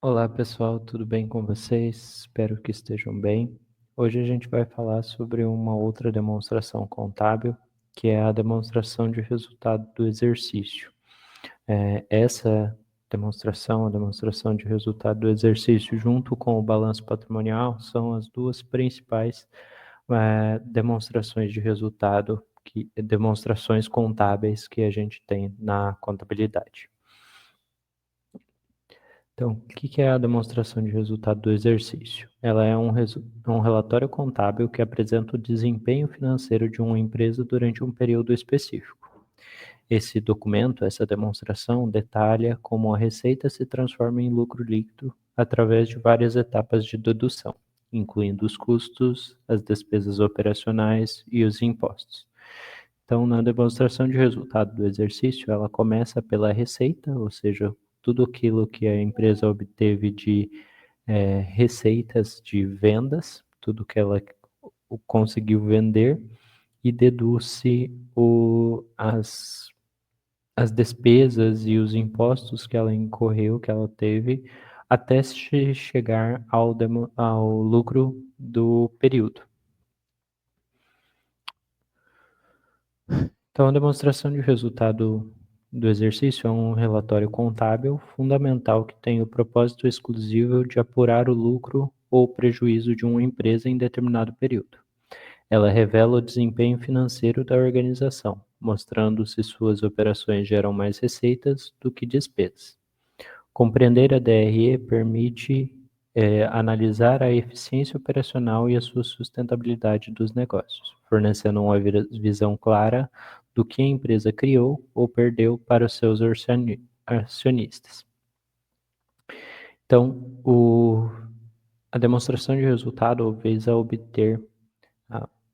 Olá pessoal, tudo bem com vocês? Espero que estejam bem. Hoje a gente vai falar sobre uma outra demonstração contábil, que é a demonstração de resultado do exercício. Essa demonstração, a demonstração de resultado do exercício junto com o balanço patrimonial, são as duas principais demonstrações de resultado, demonstrações contábeis que a gente tem na contabilidade. Então, o que é a demonstração de resultado do exercício? Ela é um relatório contábil que apresenta o desempenho financeiro de uma empresa durante um período específico. Esse documento, essa demonstração, detalha como a receita se transforma em lucro líquido através de várias etapas de dedução, incluindo os custos, as despesas operacionais e os impostos. Então, na demonstração de resultado do exercício, ela começa pela receita, ou seja, tudo aquilo que a empresa obteve de receitas de vendas, tudo que ela conseguiu vender, e deduz-se as despesas e os impostos que ela incorreu, que ela teve, até chegar ao lucro do período. Então, a demonstração de resultado do exercício é um relatório contábil fundamental que tem o propósito exclusivo de apurar o lucro ou prejuízo de uma empresa em determinado período. Ela revela o desempenho financeiro da organização, mostrando se suas operações geram mais receitas do que despesas. Compreender a DRE permite analisar a eficiência operacional e a sua sustentabilidade dos negócios, fornecendo uma visão clara do que a empresa criou ou perdeu para os seus acionistas. Então, a demonstração de resultado visa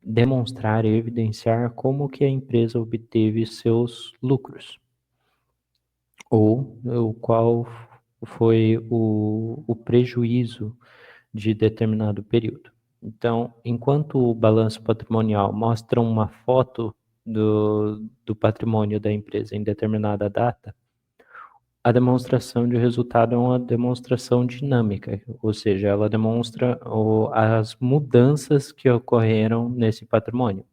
demonstrar e evidenciar como que a empresa obteve seus lucros, ou qual foi o prejuízo de determinado período. Então, enquanto o balanço patrimonial mostra uma foto do patrimônio da empresa em determinada data, a demonstração de resultado é uma demonstração dinâmica, ou seja, ela demonstra as mudanças que ocorreram nesse patrimônio.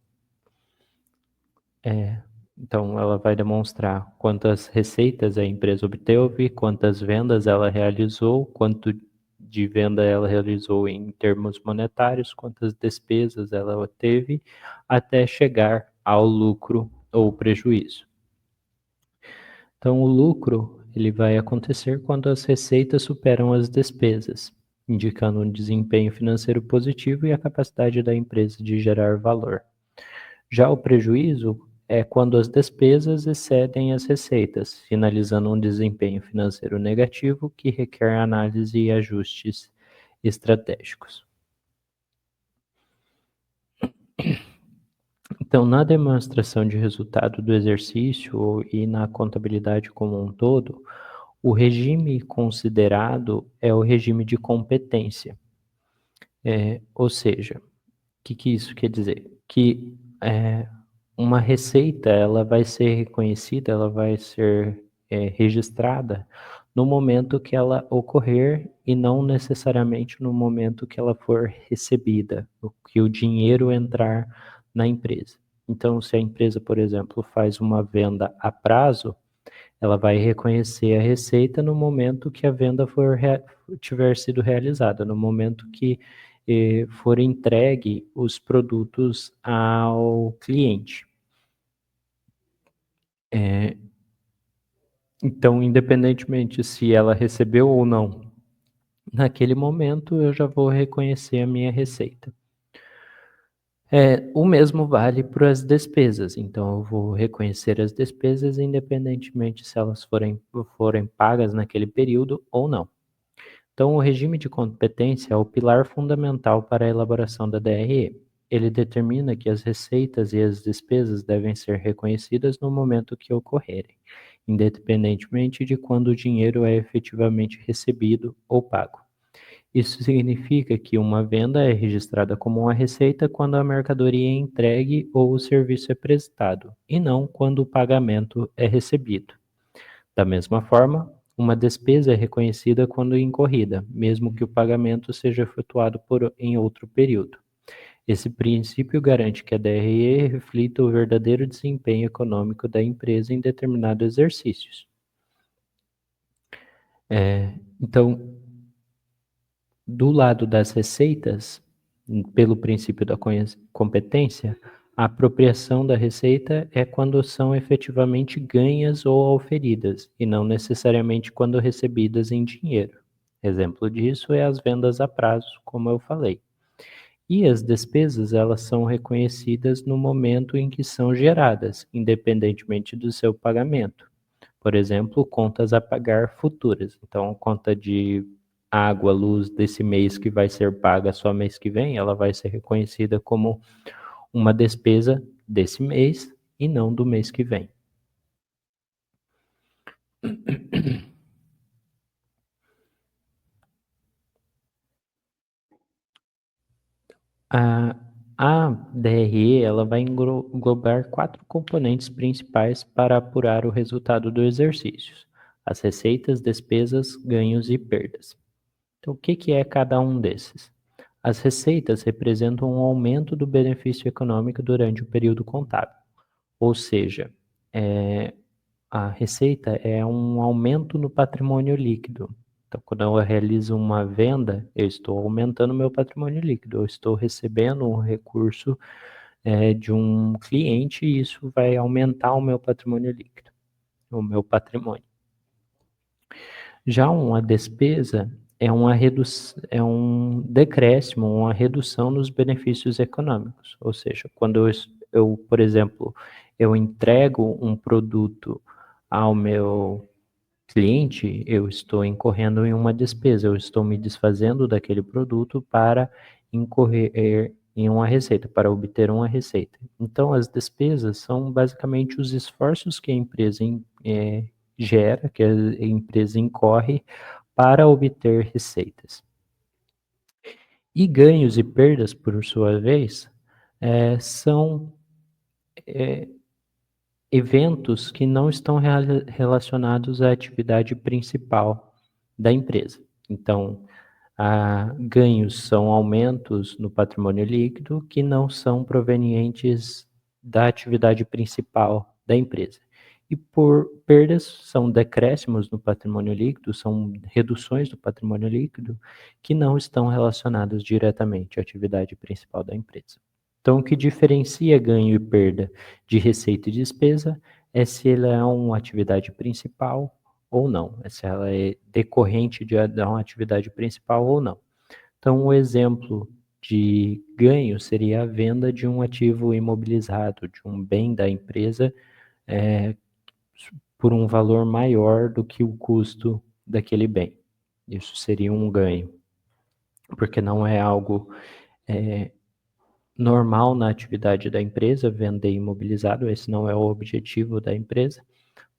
Então, ela vai demonstrar quantas receitas a empresa obteve, quantas vendas ela realizou, quanto de venda ela realizou em termos monetários, quantas despesas ela teve, até chegar ao lucro ou prejuízo. Então, o lucro ele vai acontecer quando as receitas superam as despesas, indicando um desempenho financeiro positivo e a capacidade da empresa de gerar valor. Já o prejuízo é quando as despesas excedem as receitas, finalizando um desempenho financeiro negativo que requer análise e ajustes estratégicos. Então, na demonstração de resultado do exercício e na contabilidade como um todo, o regime considerado é o regime de competência. Ou seja, o que isso quer dizer? Que uma receita ela vai ser reconhecida, ela vai ser registrada no momento que ela ocorrer e não necessariamente no momento que ela for recebida, que o dinheiro entrar na empresa. Então, se a empresa, por exemplo, faz uma venda a prazo, ela vai reconhecer a receita no momento que a venda tiver sido realizada, no momento que for entregue os produtos ao cliente. Então, independentemente se ela recebeu ou não, naquele momento eu já vou reconhecer a minha receita. O mesmo vale para as despesas, então eu vou reconhecer as despesas independentemente se elas forem pagas naquele período ou não. Então, o regime de competência é o pilar fundamental para a elaboração da DRE. Ele determina que as receitas e as despesas devem ser reconhecidas no momento que ocorrerem, independentemente de quando o dinheiro é efetivamente recebido ou pago. Isso significa que uma venda é registrada como uma receita quando a mercadoria é entregue ou o serviço é prestado, e não quando o pagamento é recebido. Da mesma forma, Uma despesa é reconhecida quando incorrida, mesmo que o pagamento seja efetuado em outro período. Esse princípio garante que a DRE reflita o verdadeiro desempenho econômico da empresa em determinados exercícios. Então, do lado das receitas, pelo princípio da competência, a apropriação da receita é quando são efetivamente ganhas ou auferidas, e não necessariamente quando recebidas em dinheiro. Exemplo disso é as vendas a prazo, como eu falei. E as despesas, elas são reconhecidas no momento em que são geradas, independentemente do seu pagamento. Por exemplo, contas a pagar futuras. Então, conta de água, luz desse mês que vai ser paga só mês que vem, ela vai ser reconhecida como uma despesa desse mês e não do mês que vem. A, a DRE ela vai englobar 4 componentes principais para apurar o resultado do exercício: as receitas, despesas, ganhos e perdas. Então, o que é cada um desses? As receitas representam um aumento do benefício econômico durante o período contábil, ou seja, a receita é um aumento no patrimônio líquido. Então, quando eu realizo uma venda, eu estou aumentando meu patrimônio líquido, eu estou recebendo um recurso de um cliente e isso vai aumentar o meu patrimônio líquido, o meu patrimônio. Já uma despesa é um decréscimo, uma redução nos benefícios econômicos, ou seja, quando eu, por exemplo, eu entrego um produto ao meu cliente, eu estou incorrendo em uma despesa, eu estou me desfazendo daquele produto para incorrer em uma receita, para obter uma receita. Então, as despesas são basicamente os esforços que a empresa gera, que a empresa incorre para obter receitas. E ganhos e perdas, por sua vez, são eventos que não estão relacionados à atividade principal da empresa. Então, ganhos são aumentos no patrimônio líquido que não são provenientes da atividade principal da empresa. E por perdas, são decréscimos no patrimônio líquido, são reduções do patrimônio líquido que não estão relacionados diretamente à atividade principal da empresa. Então, o que diferencia ganho e perda de receita e despesa é se ela é uma atividade principal ou não, se ela é decorrente de uma atividade principal ou não. Então, um exemplo de ganho seria a venda de um ativo imobilizado, de um bem da empresa, por um valor maior do que o custo daquele bem. Isso seria um ganho, porque não é algo normal na atividade da empresa, vender imobilizado, esse não é o objetivo da empresa,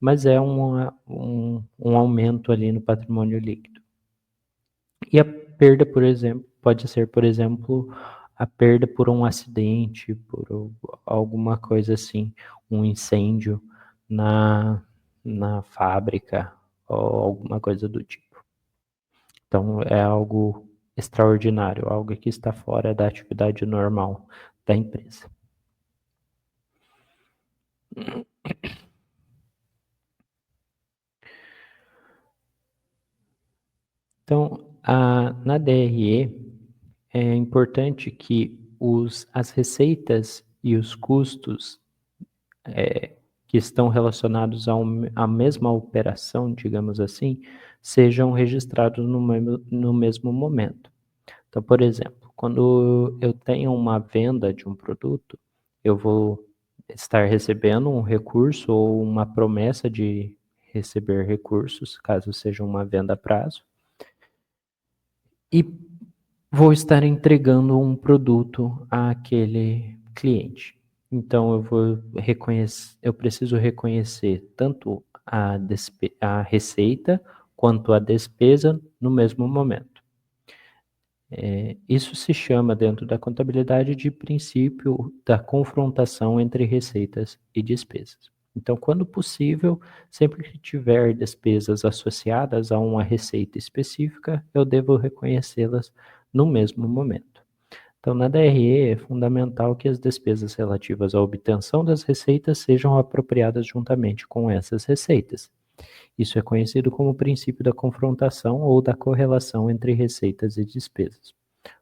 mas é um aumento ali no patrimônio líquido. E a perda, por exemplo, pode ser, por exemplo, a perda por um acidente, por alguma coisa assim, um incêndio na fábrica ou alguma coisa do tipo. Então, é algo extraordinário, algo que está fora da atividade normal da empresa. Então, na DRE, é importante que as receitas e os custos que estão relacionados à mesma operação, digamos assim, sejam registrados no mesmo momento. Então, por exemplo, quando eu tenho uma venda de um produto, eu vou estar recebendo um recurso ou uma promessa de receber recursos, caso seja uma venda a prazo, e vou estar entregando um produto àquele cliente. Então eu preciso reconhecer tanto a receita quanto a despesa no mesmo momento. Isso se chama, dentro da contabilidade, de princípio da confrontação entre receitas e despesas. Então, quando possível, sempre que tiver despesas associadas a uma receita específica, eu devo reconhecê-las no mesmo momento. Então, na DRE, é fundamental que as despesas relativas à obtenção das receitas sejam apropriadas juntamente com essas receitas. Isso é conhecido como o princípio da confrontação ou da correlação entre receitas e despesas.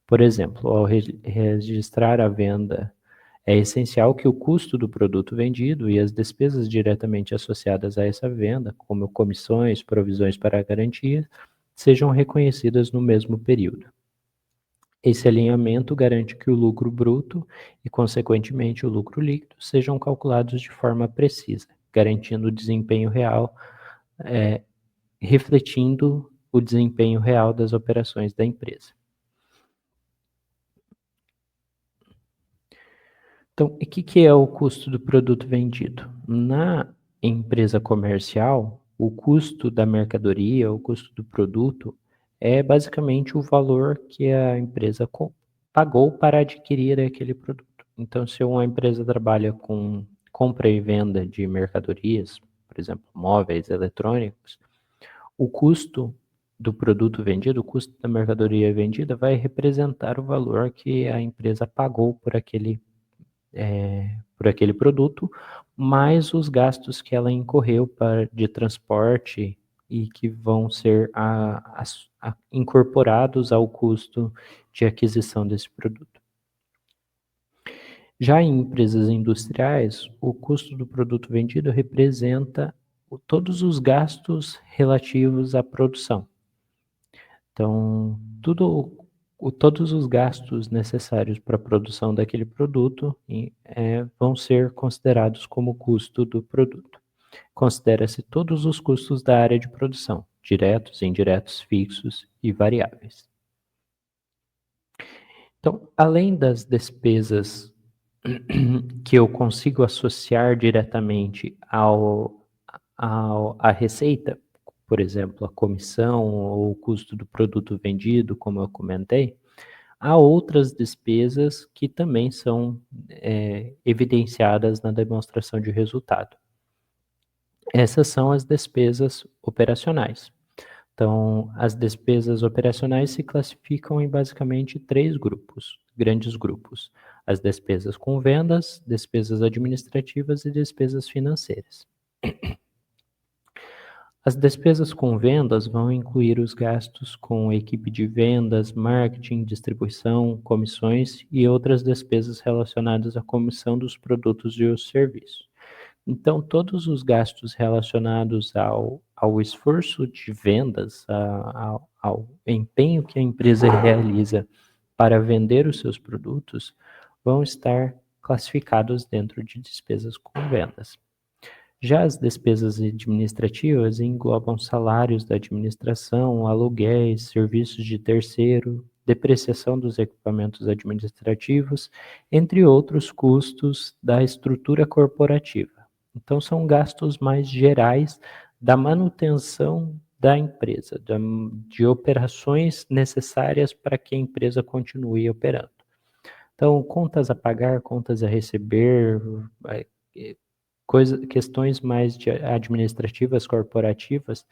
Por exemplo, ao registrar a venda, é essencial que o custo do produto vendido e as despesas diretamente associadas a essa venda, como comissões, provisões para garantia, sejam reconhecidas no mesmo período. Esse alinhamento garante que o lucro bruto e, consequentemente, o lucro líquido sejam calculados de forma precisa, garantindo o desempenho real, refletindo o desempenho real das operações da empresa. Então, o que é o custo do produto vendido? Na empresa comercial, o custo da mercadoria, o custo do produto, é basicamente o valor que a empresa pagou para adquirir aquele produto. Então, se uma empresa trabalha com compra e venda de mercadorias, por exemplo, móveis, eletrônicos, o custo do produto vendido, o custo da mercadoria vendida vai representar o valor que a empresa pagou por aquele produto, mais os gastos que ela incorreu de transporte e que vão ser incorporados ao custo de aquisição desse produto. Já em empresas industriais, o custo do produto vendido representa todos os gastos relativos à produção. Então, todos os gastos necessários para a produção daquele produto vão ser considerados como custo do produto. Considera-se todos os custos da área de produção, diretos, indiretos, fixos e variáveis. Então, além das despesas que eu consigo associar diretamente à receita, por exemplo, a comissão ou o custo do produto vendido, como eu comentei, há outras despesas que também são evidenciadas na demonstração de resultado. Essas são as despesas operacionais. Então, as despesas operacionais se classificam em basicamente 3 grupos, grandes grupos: as despesas com vendas, despesas administrativas e despesas financeiras. As despesas com vendas vão incluir os gastos com equipe de vendas, marketing, distribuição, comissões e outras despesas relacionadas à comissão dos produtos e os serviços. Então, todos os gastos relacionados ao esforço de vendas, ao empenho que a empresa realiza para vender os seus produtos, vão estar classificados dentro de despesas com vendas. Já as despesas administrativas englobam salários da administração, aluguéis, serviços de terceiro, depreciação dos equipamentos administrativos, entre outros custos da estrutura corporativa. Então, são gastos mais gerais da manutenção da empresa, de operações necessárias para que a empresa continue operando. Então, contas a pagar, contas a receber, questões mais administrativas, corporativas,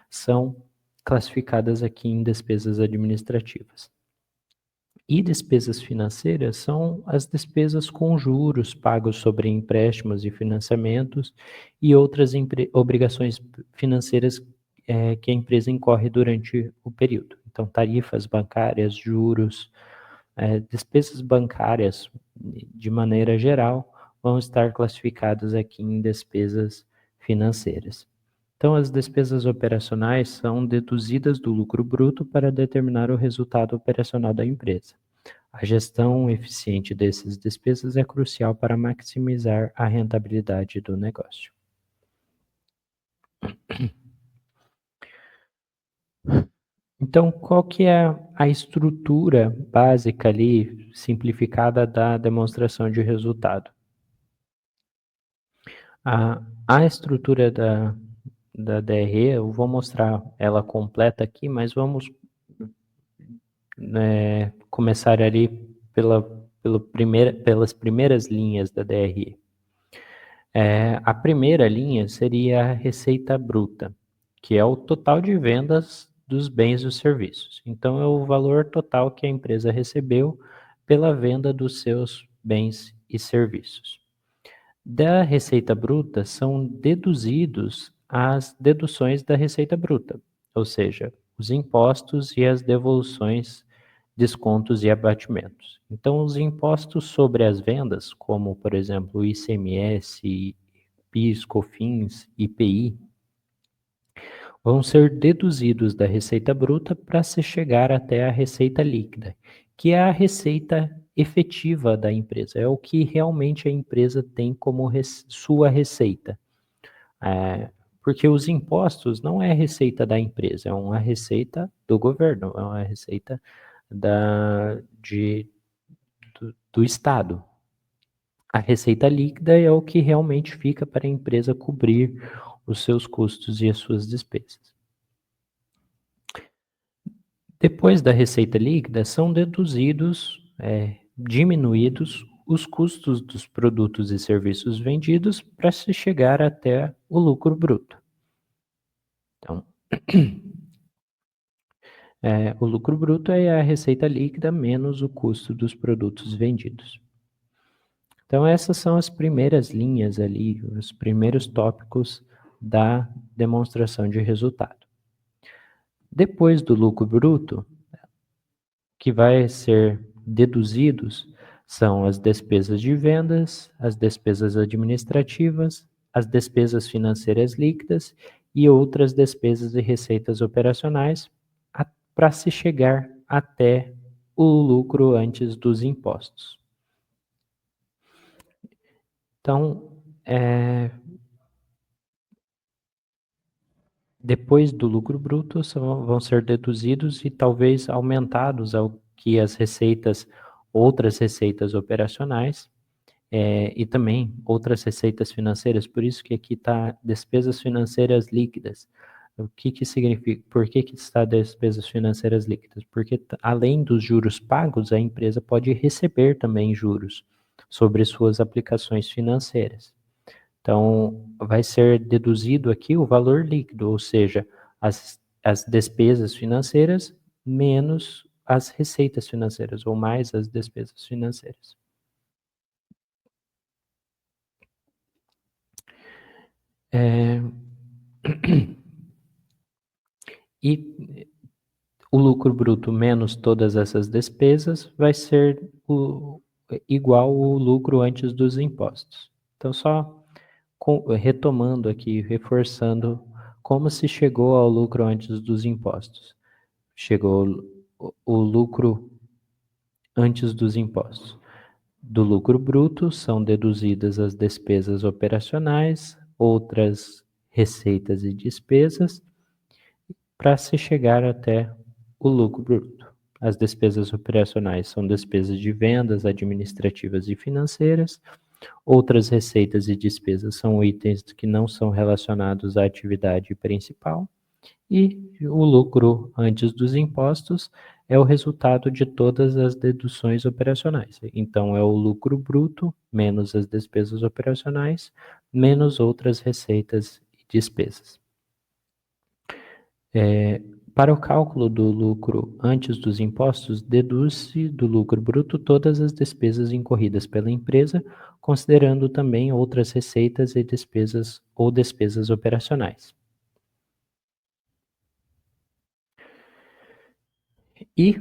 são classificadas aqui em despesas administrativas. E despesas financeiras são as despesas com juros pagos sobre empréstimos e financiamentos e outras obrigações financeiras que a empresa incorre durante o período. Então, tarifas bancárias, juros, despesas bancárias, de maneira geral, vão estar classificadas aqui em despesas financeiras. Então, as despesas operacionais são deduzidas do lucro bruto para determinar o resultado operacional da empresa. A gestão eficiente dessas despesas é crucial para maximizar a rentabilidade do negócio. Então, qual que é a estrutura básica ali, simplificada da demonstração de resultado? A estrutura da DRE, eu vou mostrar ela completa aqui, mas vamos começar ali pelas primeiras linhas da DRE. A primeira linha seria a receita bruta, que é o total de vendas dos bens e serviços. Então, é o valor total que a empresa recebeu pela venda dos seus bens e serviços. Da receita bruta são deduzidos as deduções da receita bruta, ou seja, os impostos e as devoluções, descontos e abatimentos. Então, os impostos sobre as vendas, como por exemplo o ICMS, PIS, COFINS, IPI, vão ser deduzidos da receita bruta para se chegar até a receita líquida, que é a receita efetiva da empresa, é o que realmente a empresa tem como sua receita. Porque os impostos não é receita da empresa, é uma receita do governo, é uma receita do Estado. A receita líquida é o que realmente fica para a empresa cobrir os seus custos e as suas despesas. Depois da receita líquida, são deduzidos, diminuídos os custos dos produtos e serviços vendidos para se chegar até o lucro bruto. Então, o lucro bruto é a receita líquida menos o custo dos produtos vendidos. Então, essas são as primeiras linhas ali, os primeiros tópicos da demonstração de resultado. Depois do lucro bruto, que vai ser deduzidos são as despesas de vendas, as despesas administrativas, as despesas financeiras líquidas e outras despesas e receitas operacionais para se chegar até o lucro antes dos impostos. Então, depois do lucro bruto vão ser deduzidos e talvez aumentados ao que as outras receitas operacionais e também outras receitas financeiras, por isso que aqui está despesas financeiras líquidas. O que significa? Por que está despesas financeiras líquidas? Porque além dos juros pagos, a empresa pode receber também juros sobre suas aplicações financeiras. Então, vai ser deduzido aqui o valor líquido, ou seja, as despesas financeiras menos as receitas financeiras, ou mais as despesas financeiras. E o lucro bruto menos todas essas despesas vai ser igual ao lucro antes dos impostos. Então, só retomando aqui, reforçando como se chegou ao lucro antes dos impostos. Chegou o lucro antes dos impostos. Do lucro bruto são deduzidas as despesas operacionais, outras receitas e despesas, para se chegar até o lucro bruto. As despesas operacionais são despesas de vendas, administrativas e financeiras. Outras receitas e despesas são itens que não são relacionados à atividade principal. E o lucro antes dos impostos é o resultado de todas as deduções operacionais. Então, é o lucro bruto menos as despesas operacionais, menos outras receitas e despesas. Para o cálculo do lucro antes dos impostos, deduz-se do lucro bruto todas as despesas incorridas pela empresa, considerando também outras receitas e despesas ou despesas operacionais. E,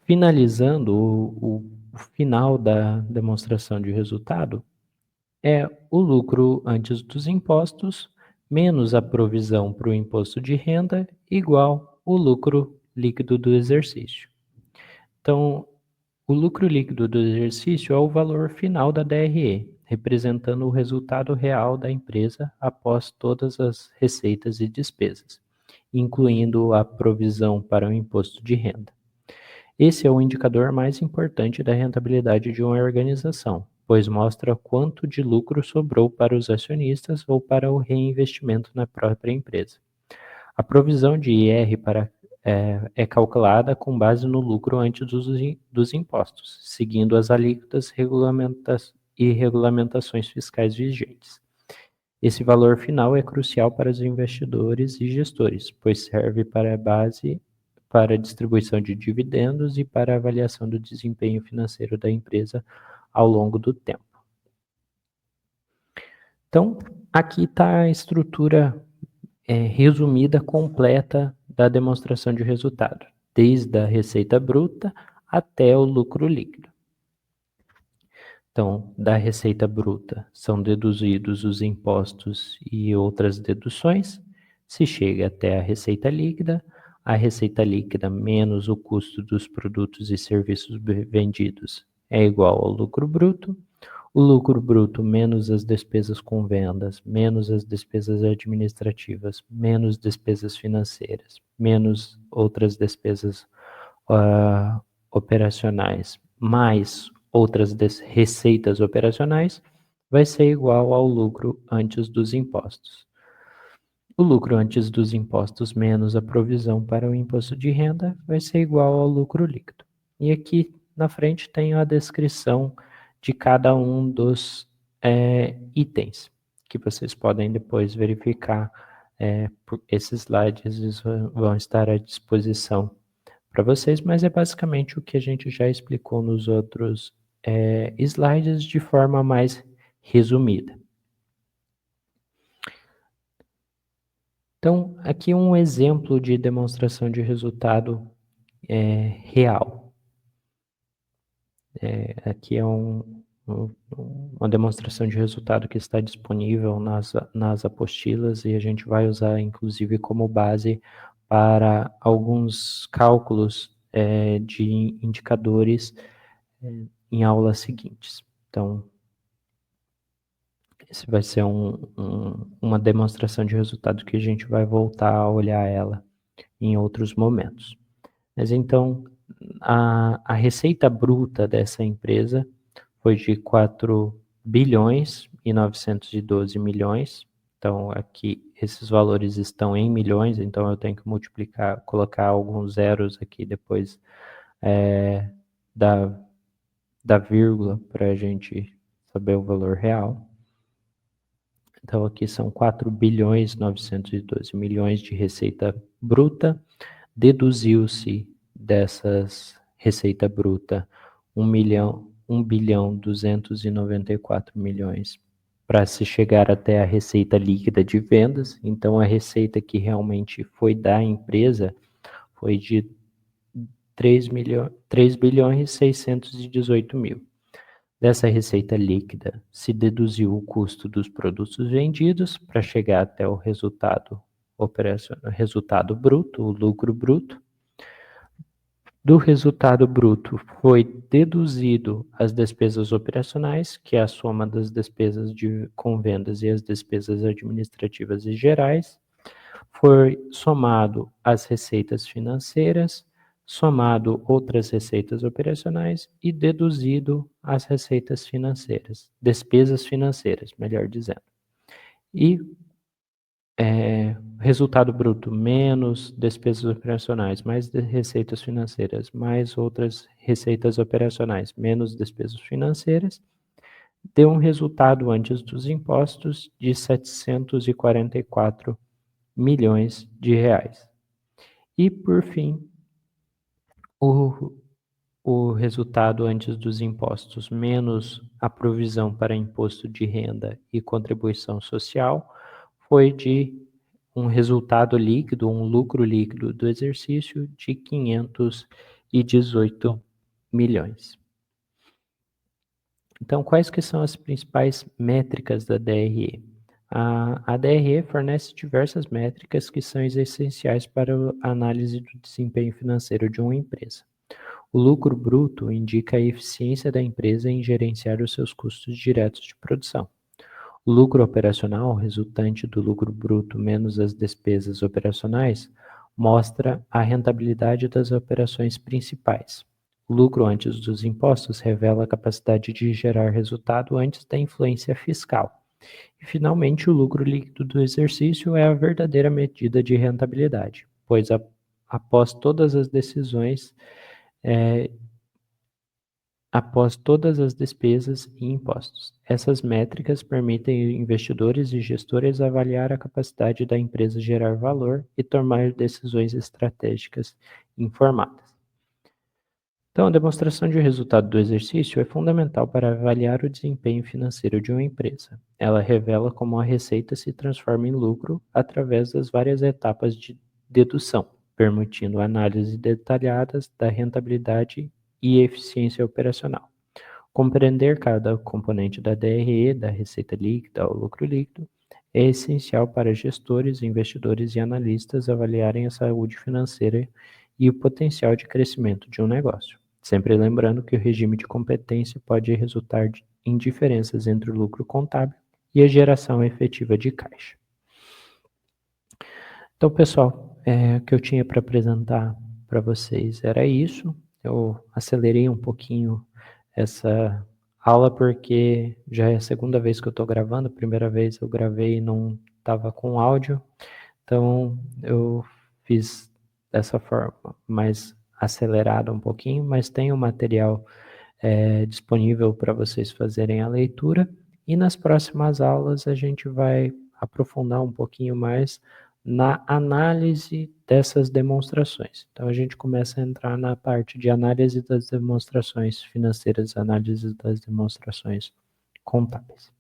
finalizando, o final da demonstração de resultado é o lucro antes dos impostos menos a provisão para o imposto de renda igual o lucro líquido do exercício. Então, o lucro líquido do exercício é o valor final da DRE, representando o resultado real da empresa após todas as receitas e despesas, incluindo a provisão para o imposto de renda. Esse é o indicador mais importante da rentabilidade de uma organização, pois mostra quanto de lucro sobrou para os acionistas ou para o reinvestimento na própria empresa. A provisão de IR é calculada com base no lucro antes dos impostos, seguindo as alíquotas e regulamentações fiscais vigentes. Esse valor final é crucial para os investidores e gestores, pois serve para a base para a distribuição de dividendos e para a avaliação do desempenho financeiro da empresa ao longo do tempo. Então, aqui está a estrutura resumida, completa da demonstração de resultado, desde a receita bruta até o lucro líquido. Então, da receita bruta são deduzidos os impostos e outras deduções, se chega até a receita líquida menos o custo dos produtos e serviços vendidos é igual ao lucro bruto, o lucro bruto menos as despesas com vendas, menos as despesas administrativas, menos despesas financeiras, menos outras despesas operacionais, mais outras receitas operacionais, vai ser igual ao lucro antes dos impostos. O lucro antes dos impostos menos a provisão para o imposto de renda vai ser igual ao lucro líquido. E aqui na frente tem a descrição de cada um dos itens, que vocês podem depois verificar. Esses slides vão estar à disposição para vocês, mas é basicamente o que a gente já explicou nos outros slides de forma mais resumida. Então, aqui um exemplo de demonstração de resultado real. Aqui é uma demonstração de resultado que está disponível nas apostilas e a gente vai usar, inclusive, como base para alguns cálculos de indicadores em aulas seguintes. Então, esse vai ser uma demonstração de resultado que a gente vai voltar a olhar ela em outros momentos. Mas então, a receita bruta dessa empresa foi de 4 bilhões e 912 milhões. Então, aqui, esses valores estão em milhões, então eu tenho que multiplicar, colocar alguns zeros aqui depois da vírgula para a gente saber o valor real. Então, aqui são 4 bilhões 912 milhões de receita bruta. Deduziu-se dessas receita bruta 1 bilhão 294 milhões para se chegar até a receita líquida de vendas. Então, a receita que realmente foi da empresa foi de 3 bilhões 618 mil. Dessa receita líquida, se deduziu o custo dos produtos vendidos para chegar até o resultado operacional, resultado bruto, o lucro bruto. Do resultado bruto foi deduzido as despesas operacionais, que é a soma das despesas com vendas e as despesas administrativas e gerais. Foi somado as receitas financeiras, somado outras receitas operacionais e deduzido as receitas financeiras, despesas financeiras, melhor dizendo. E resultado bruto menos despesas operacionais, mais receitas financeiras, mais outras receitas operacionais, menos despesas financeiras, deu um resultado antes dos impostos de 744 milhões de reais. E, por fim, o resultado antes dos impostos, menos a provisão para imposto de renda e contribuição social, foi de um resultado líquido, um lucro líquido do exercício de 518 milhões. Então, quais que são as principais métricas da DRE? A DRE fornece diversas métricas que são essenciais para a análise do desempenho financeiro de uma empresa. O lucro bruto indica a eficiência da empresa em gerenciar os seus custos diretos de produção. O lucro operacional, resultante do lucro bruto menos as despesas operacionais, mostra a rentabilidade das operações principais. O lucro antes dos impostos revela a capacidade de gerar resultado antes da influência fiscal. E, finalmente, o lucro líquido do exercício é a verdadeira medida de rentabilidade, pois após todas as decisões após todas as despesas e impostos. Essas métricas permitem investidores e gestores avaliar a capacidade da empresa gerar valor e tomar decisões estratégicas informadas. Então, a demonstração de resultado do exercício é fundamental para avaliar o desempenho financeiro de uma empresa. Ela revela como a receita se transforma em lucro através das várias etapas de dedução, permitindo análise detalhadas da rentabilidade e eficiência operacional. Compreender cada componente da DRE, da receita líquida ao lucro líquido, é essencial para gestores, investidores e analistas avaliarem a saúde financeira e o potencial de crescimento de um negócio. Sempre lembrando que o regime de competência pode resultar em diferenças entre o lucro contábil e a geração efetiva de caixa. Então, pessoal, o que eu tinha para apresentar para vocês era isso. Eu acelerei um pouquinho essa aula porque já é a segunda vez que eu estou gravando. A primeira vez eu gravei e não estava com áudio, então eu fiz dessa forma mais acelerada um pouquinho, mas tem o material disponível para vocês fazerem a leitura, e nas próximas aulas a gente vai aprofundar um pouquinho mais na análise dessas demonstrações. Então a gente começa a entrar na parte de análise das demonstrações financeiras, análise das demonstrações contábeis.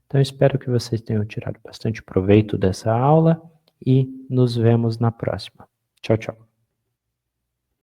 Então espero que vocês tenham tirado bastante proveito dessa aula e nos vemos na próxima. Tchau, tchau.